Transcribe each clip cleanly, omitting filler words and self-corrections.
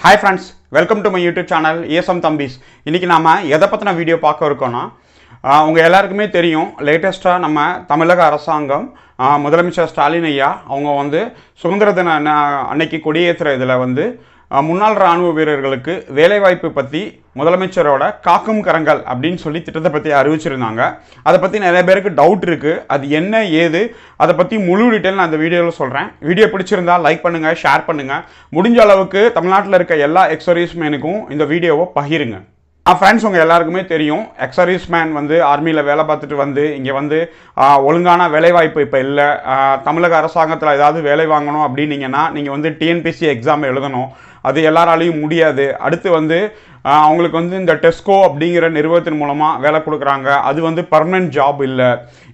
Hi friends, welcome to my YouTube channel ESM Thambis. இன்னைக்கு நாம எதை பத்தின வீடியோ பார்க்க இருக்கோம்னா உங்க எல்லாருக்குமே தெரியும் லேட்டஸ்டா நம்ம தமிழக அரசாங்கம் முதலமைச்சர் ஸ்டாலின் ஐயா அவங்க சுதந்திர தின அன்னைக்கு கொடியேற்ற இதில் முன்னாள் இராணுவ வீரர்களுக்கு வேலைவாய்ப்பு பற்றி முதலமைச்சரோட காக்கும் கரங்கள் அப்படின்னு சொல்லி திட்டத்தை பற்றி அறிவிச்சிருந்தாங்க. அதை பற்றி நிறைய பேருக்கு டவுட் இருக்குது. அது என்ன ஏது அதை பற்றி முழு டீட்டெயில் நான் அந்த வீடியோவில் சொல்கிறேன். வீடியோ பிடிச்சிருந்தா லைக் பண்ணுங்கள், ஷேர் பண்ணுங்கள். முடிஞ்ச அளவுக்கு தமிழ்நாட்டில் இருக்க எல்லா எக்ஸர்வீஸ் மேனுக்கும் இந்த வீடியோவை பகிருங்க. ஃப்ரெண்ட்ஸ், உங்கள் எல்லாருக்குமே தெரியும் எக்ஸர்வீஸ் மேன் ஆர்மியில் வேலை பார்த்துட்டு இங்கே ஒழுங்கான வேலைவாய்ப்பு இப்போ இல்லை. தமிழக அரசாங்கத்தில் ஏதாவது வேலை வாங்கணும் அப்படின்னீங்கன்னா நீங்கள் டிஎன்பிஎஸ்சி எக்ஸாம் எழுதணும். அது எல்லாராலையும் முடியாது. அடுத்து அவங்களுக்கு இந்த டெஸ்கோ அப்படிங்கிற நிறுவனத்தின் மூலமாக வேலை கொடுக்குறாங்க. அது பர்மனெண்ட் ஜாப் இல்லை.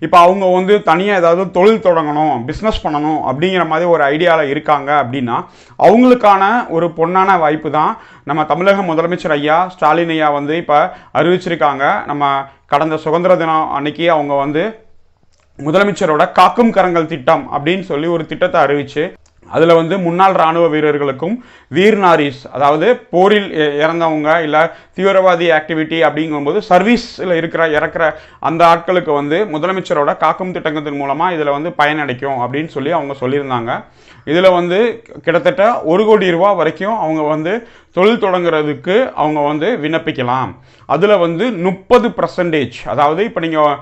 இப்போ அவங்க தனியாக ஏதாவது தொழில் தொடங்கணும், பிஸ்னஸ் பண்ணணும் அப்படிங்கிற மாதிரி ஒரு ஐடியாவில் இருக்காங்க அப்படின்னா அவங்களுக்கான ஒரு பொன்னான வாய்ப்பு தான் நம்ம தமிழக முதலமைச்சர் ஐயா ஸ்டாலின் ஐயா இப்போ அறிவிச்சிருக்காங்க. நம்ம கடந்த சுதந்திர தினம் அன்னைக்கு அவங்க முதலமைச்சரோட காக்கும் கரங்கள் திட்டம் அப்படின்னு சொல்லி ஒரு திட்டத்தை அறிவிச்சு அதில் முன்னாள் இராணுவ வீரர்களுக்கும் வீர்நாரிஸ், அதாவது போரில் இறந்தவங்க இல்லை தீவிரவாதி ஆக்டிவிட்டி அப்படிங்கும்போது சர்வீஸில் இறக்குற அந்த ஆட்களுக்கு முதலமைச்சரோட காக்கும் திட்டத்தின் மூலமாக இதில் பயனடைக்கும் அப்படின்னு சொல்லி அவங்க சொல்லியிருந்தாங்க. இதில் கிட்டத்தட்ட 1 கோடி ரூபா வரைக்கும் அவங்க தொழில் தொடங்குறதுக்கு அவங்க விண்ணப்பிக்கலாம். அதில் 30%, அதாவது இப்போ நீங்கள்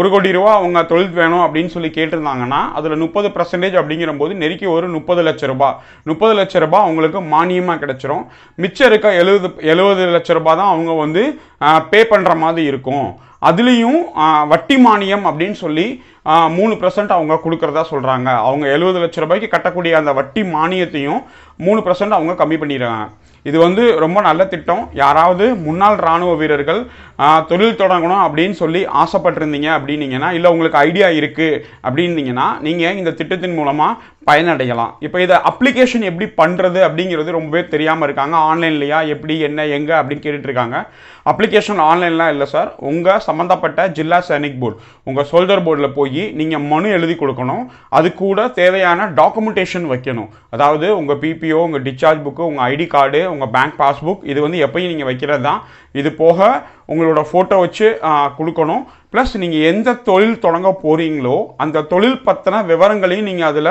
1 கோடி ரூபா அவங்க தொழில் வேணும் அப்படின்னு சொல்லி கேட்டிருந்தாங்கன்னா அதில் 30% அப்படிங்கிற போது நெருக்கி ஒரு 30 லட்ச ரூபாய். 30 லட்ச ரூபாய் அவங்களுக்கு மானியமாக கிடைச்சிரும். மிச்சம் இருக்க 70 லட்ச ரூபாய் தான் அவங்க பே பண்ணுற மாதிரி இருக்கும். அதுலேயும் வட்டி மானியம் அப்படின்னு சொல்லி 3% அவங்க கொடுக்குறதா சொல்கிறாங்க. அவங்க 70 லட்ச ரூபாய்க்கு கட்டக்கூடிய அந்த வட்டி மானியத்தையும் 3% அவங்க கம்மி பண்ணிடுறாங்க. இது ரொம்ப நல்ல திட்டம். யாராவது முன்னாள் இராணுவ வீரர்கள் தொழில் தொடங்கணும் அப்படின்னு சொல்லி ஆசைப்பட்டிருந்தீங்க அப்படின்னீங்கன்னா, இல்லை உங்களுக்கு ஐடியா இருக்குது அப்படின்னீங்கன்னா நீங்கள் இந்த திட்டத்தின் மூலமாக பயனடையலாம். இப்போ இதை அப்ளிகேஷன் எப்படி பண்ணுறது அப்படிங்கிறது ரொம்பவே தெரியாமல் இருக்காங்க. ஆன்லைன்லையா, எப்படி, என்ன, எங்கே அப்படின்னு கேட்டுட்ருக்காங்க. அப்ளிகேஷன் ஆன்லைன்லாம் இல்லை சார். உங்கள் சம்மந்தப்பட்ட ஜில்லா சைனிக் போர்டு, உங்கள் சோல்டர் போர்டில் போய் நீங்கள் மனு எழுதி கொடுக்கணும். அது கூட தேவையான டாக்குமெண்டேஷன் வைக்கணும். அதாவது உங்கள் பிபிஓ, உங்கள் டிஸ்சார்ஜ் புக்கு, உங்கள் ஐடி கார்டு, உங்கள் பேங்க் பாஸ்புக், இது எப்பயும் நீங்கள் வைக்கிறது தான். இது போக உங்களோட ஃபோட்டோ வச்சு கொடுக்கணும். ப்ளஸ் நீங்கள் எந்த தொழில் தொடங்க போகிறீங்களோ அந்த தொழில் பற்றின விவரங்களையும் நீங்கள் அதில்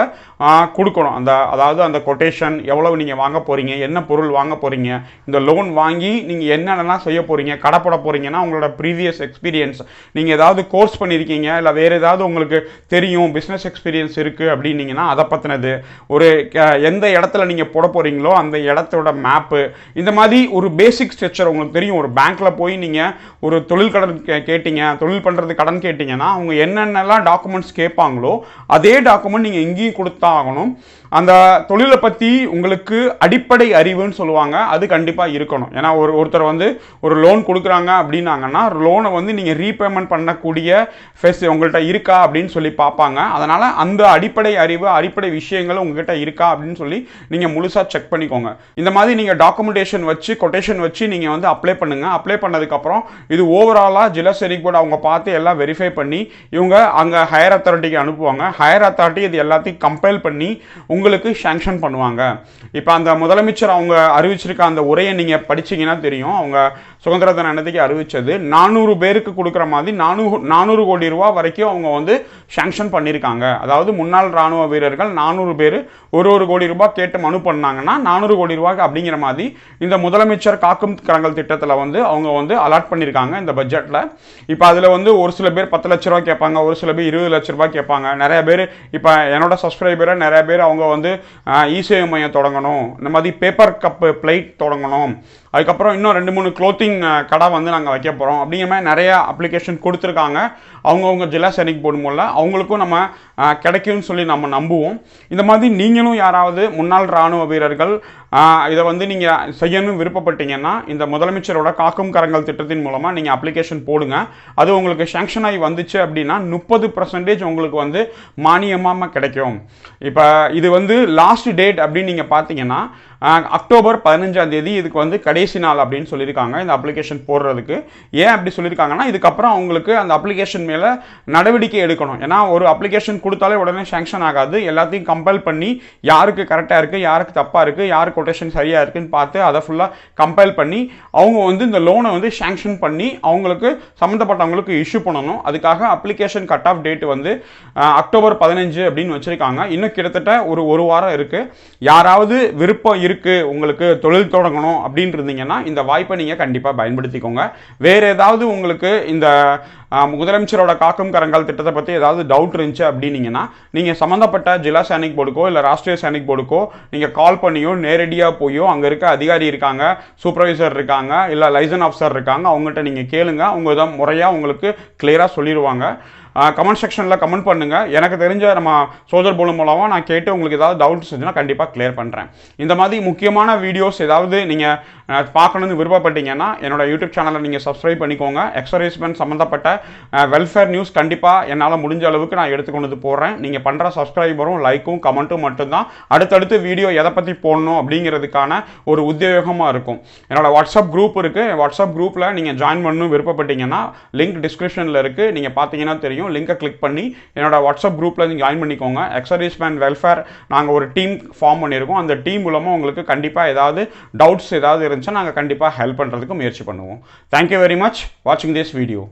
கொடுக்கணும். அதாவது அந்த கொட்டேஷன், எவ்வளவு நீங்கள் வாங்க போகிறீங்க, என்ன பொருள் வாங்க போகிறீங்க, இந்த லோன் வாங்கி நீங்கள் என்னென்னலாம் செய்ய போகிறீங்க, கடை போட போகிறீங்கன்னா உங்களோட ப்ரீவியஸ் எக்ஸ்பீரியன்ஸ், நீங்கள் ஏதாவது கோர்ஸ் பண்ணியிருக்கீங்க இல்லை வேறு ஏதாவது உங்களுக்கு தெரியும், பிஸ்னஸ் எக்ஸ்பீரியன்ஸ் இருக்குது அப்படின்னீங்கன்னா அதை பற்றினது, ஒரு எந்த இடத்துல நீங்கள் போட போகிறீங்களோ அந்த இடத்தோட மேப்பு, இந்த மாதிரி ஒரு பேசிக் ஸ்ட்ரக்சர் உங்களுக்கு தெரியும். ஒரு பேங்க்கில் போய் நீங்கள் ஒரு தொழில் கடன் கேட்டீங்க, தொழில் பண்ணுறது கடன் கேட்டிங்கன்னா அவங்க என்னென்னலாம் டாக்குமெண்ட்ஸ் கேட்பாங்களோ அதே டாக்குமெண்ட் நீங்கள் எங்கேயும் கொடுத்தா ஆகணும். அந்த தொழிலை பற்றி உங்களுக்கு அடிப்படை அறிவுன்னு சொல்லுவாங்க, அது கண்டிப்பாக இருக்கணும். ஏன்னா ஒருத்தர் ஒரு லோன் கொடுக்குறாங்க அப்படின்னாங்கன்னா லோனை நீங்கள் ரீபேமெண்ட் பண்ணக்கூடிய ஃபெஸ் உங்கள்கிட்ட இருக்கா அப்படின்னு சொல்லி பார்ப்பாங்க. அதனால் அந்த அடிப்படை அறிவு, அடிப்படை விஷயங்கள் உங்ககிட்ட இருக்கா அப்படின்னு சொல்லி நீங்கள் முழுசாக செக் பண்ணிக்கோங்க. இந்த மாதிரி நீங்கள் டாக்குமெண்டேஷன் வச்சு, கொட்டேஷன் வச்சு நீங்கள் அப்ளை பண்ணுங்கள். அப்ளை பண்ணதுக்கப்புறம் இது ஓவராலாக ஜில்லா சைனிக் போர்டு அவங்க பார்த்து எல்லாம் வெரிஃபை பண்ணி இவங்க அங்கே ஹையர் அத்தாரிட்டிக்கு அனுப்புவாங்க. ஹையர் அத்தாரிட்டி இது எல்லாத்தையும் கம்பைல் பண்ணி உங்களுக்கு சாங்ஷன் பண்ணுவாங்க. இப்போ அந்த முதலமைச்சர் அவங்க அறிவிச்சிருக்க அந்த உரையை நீங்கள் படிச்சீங்கன்னா தெரியும். அவங்க சுதந்திர தின அன்னைக்கு அறிவிச்சது 400 பேருக்கு கொடுக்குற மாதிரி 400 கோடி ரூபா வரைக்கும் அவங்க சாங்ஷன் பண்ணியிருக்காங்க. அதாவது முன்னாள் இராணுவ வீரர்கள் 400 பேர் 1 கோடி ரூபாய் கேட்டு மனு பண்ணாங்கன்னா 400 கோடி ரூபாய்க்கு அப்படிங்கிற மாதிரி இந்த முதலமைச்சர் காக்கும் கரங்கள் திட்டத்தில் அவங்க அலாட் பண்ணியிருக்காங்க இந்த பட்ஜெட்டில். இப்போ அதில் ஒரு சில பேர் 10 லட்ச ரூபா கேட்பாங்க, ஒரு சில பேர் 20 லட்ச ரூபாய் கேட்பாங்க. நிறைய பேர் இப்போ என்னோட சப்ஸ்கிரைபரை நிறைய பேர் அவங்க இசேவை மையம் தொடங்கணும், இந்த மாதிரி பேப்பர் கப்பு பிளேட் தொடங்கணும், அதுக்கப்புறம் இன்னும் 2-3 க்ளோத்திங் கடை நாங்கள் வைக்க போகிறோம் அப்படிங்கிற மாதிரி நிறைய அப்ளிகேஷன் கொடுத்துருக்காங்க. அவங்கவுங்க ஜில்லா சைனிக் போர்டு மூலம் அவங்களுக்கும் நம்ம கிடைக்கும்னு சொல்லி நம்ம நம்புவோம். இந்த மாதிரி நீங்களும் யாராவது முன்னாள் இராணுவ வீரர்கள் இதை நீங்கள் செய்யணும் விருப்பப்பட்டீங்கன்னா இந்த முதலமைச்சரோட காக்கும் கரங்கள் திட்டத்தின் மூலமாக நீங்கள் அப்ளிகேஷன் போடுங்க. அது உங்களுக்கு சாங்ஷன் ஆகி வந்துச்சு அப்படின்னா 30% உங்களுக்கு மானியமாக கிடைக்கும். இப்போ இது லாஸ்ட் டேட் அப்படின்னு நீங்கள் பார்த்தீங்கன்னா அக்டோபர் 15ஆம் தேதி இதுக்கு கடைசி நாள் அப்படின்னு சொல்லியிருக்காங்க இந்த அப்ளிகேஷன் போடுறதுக்கு. ஏன் அப்படி சொல்லியிருக்காங்கன்னா இதுக்கப்புறம் அவங்களுக்கு அந்த அப்ளிகேஷன் மேலே நடவடிக்கை எடுக்கணும். ஏன்னா ஒரு அப்ளிகேஷன் கொடுத்தாலே உடனே சாங்ஷன் ஆகாது. எல்லாத்தையும் கம்பல் பண்ணி யாருக்கு கரெக்டாக இருக்குது, யாருக்கு தப்பாக இருக்குது, யாருக்கு கொட்டேஷன் சரியாக இருக்குன்னு பார்த்து அதை ஃபுல்லாக கம்பைல் பண்ணி அவங்க வந்து இந்த லோனை வந்து சேங்ஷன் பண்ணி அவங்களுக்கு சம்மந்தப்பட்டவங்களுக்கு இஷ்யூ பண்ணணும். அதுக்காக அப்ளிகேஷன் கட் ஆஃப் டேட் வந்து அக்டோபர் 15 அப்படின்னு வச்சுருக்காங்க. இன்னும் கிட்டத்தட்ட ஒரு வாரம் இருக்குது. யாராவது விருப்பம் இருக்குது உங்களுக்கு தொழில் தொடங்கணும் அப்படின்னு இருந்தீங்கன்னா இந்த வாய்ப்பை நீங்கள் கண்டிப்பாக பயன்படுத்திக்கோங்க. வேறு ஏதாவது உங்களுக்கு இந்த முதலமைச்சரோட காக்கும் கரங்கள் திட்டத்தை பற்றி ஏதாவது டவுட் இருந்துச்சு அப்படின்னீங்கன்னா நீங்கள் சம்மந்தப்பட்ட ஜில்லா சைனிக் போர்டுக்கோ இல்லை ராஷ்ட்ரிய சைனிக் போர்டுக்கோ நீங்கள் கால் பண்ணியோ நேரடியாக போயோ அங்கே இருக்க அதிகாரி இருக்காங்க, சூப்பர்வைசர் இருக்காங்க, இல்லை லைசன் ஆஃபீஸர் இருக்காங்க, அவங்ககிட்ட நீங்கள் கேளுங்க. அவங்க தான் முறையாக உங்களுக்கு கிளியராக சொல்லிடுவாங்க. கமெண்ட் செக்ஷனில் கமெண்ட் பண்ணுங்கள். எனக்கு தெரிஞ்ச நம்ம சோதர் போலும் மூலமாக நான் கேட்டு உங்களுக்கு ஏதாவது டவுட்ஸ் இருந்துச்சுன்னா கண்டிப்பாக கிளியர் பண்ணுறேன். இந்த மாதிரி முக்கியமான வீடியோஸ் ஏதாவது நீங்கள் பார்க்கணுன்னு விருப்பப்பட்டீங்கன்னா என்னோட யூடியூப் சேனலை நீங்கள் சப்ஸ்கிரைப் பண்ணிக்கோங்க. எக்ஸர்வைஸ்மெண்ட் சம்மந்தப்பட்ட வெல்ஃபேர் நியூஸ் கண்டிப்பாக என்னால் முடிஞ்ச அளவுக்கு நான் எடுத்துக்கொண்டு போடுறேன். நீங்கள் பண்ணுற சப்ஸ்கிரைபரும் லைக்கும் கமெண்ட்டும் மட்டும்தான் அடுத்தடுத்து வீடியோ எதை பற்றி போடணும் அப்படிங்கிறதுக்கான ஒரு உத்தியோகமாக இருக்கும். என்னோட வாட்ஸ்அப் குரூப் இருக்குது. வாட்ஸ்அப் குரூப்பில் நீங்கள் ஜாயின் பண்ணணும் விருப்பப்பட்டீங்கன்னா லிங்க் டிஸ்கிரிப்ஷனில் இருக்குது. நீங்கள் பார்த்தீங்கன்னா தெரியும். லிங்கை கிளிக் பண்ணி என்னோட வாட்ஸ்அப் குரூப்பில் நீங்கள் ஜாயின் பண்ணிக்கோங்க. எக்ஸர்வைஸ்மெண்ட் வெல்ஃபேர் நாங்கள் ஒரு டீம் ஃபார்ம் பண்ணியிருக்கோம். அந்த டீம் மூலமாக உங்களுக்கு கண்டிப்பாக ஏதாவது டவுட்ஸ் ஏதாவது இருந்துச்சுன்னா நாங்கள் கண்டிப்பாக ஹெல்ப் பண்ணுறதுக்கு முயற்சி பண்ணுவோம். தேங்க்யூ வெரி மச் வாட்சிங் திஸ் வீடியோ.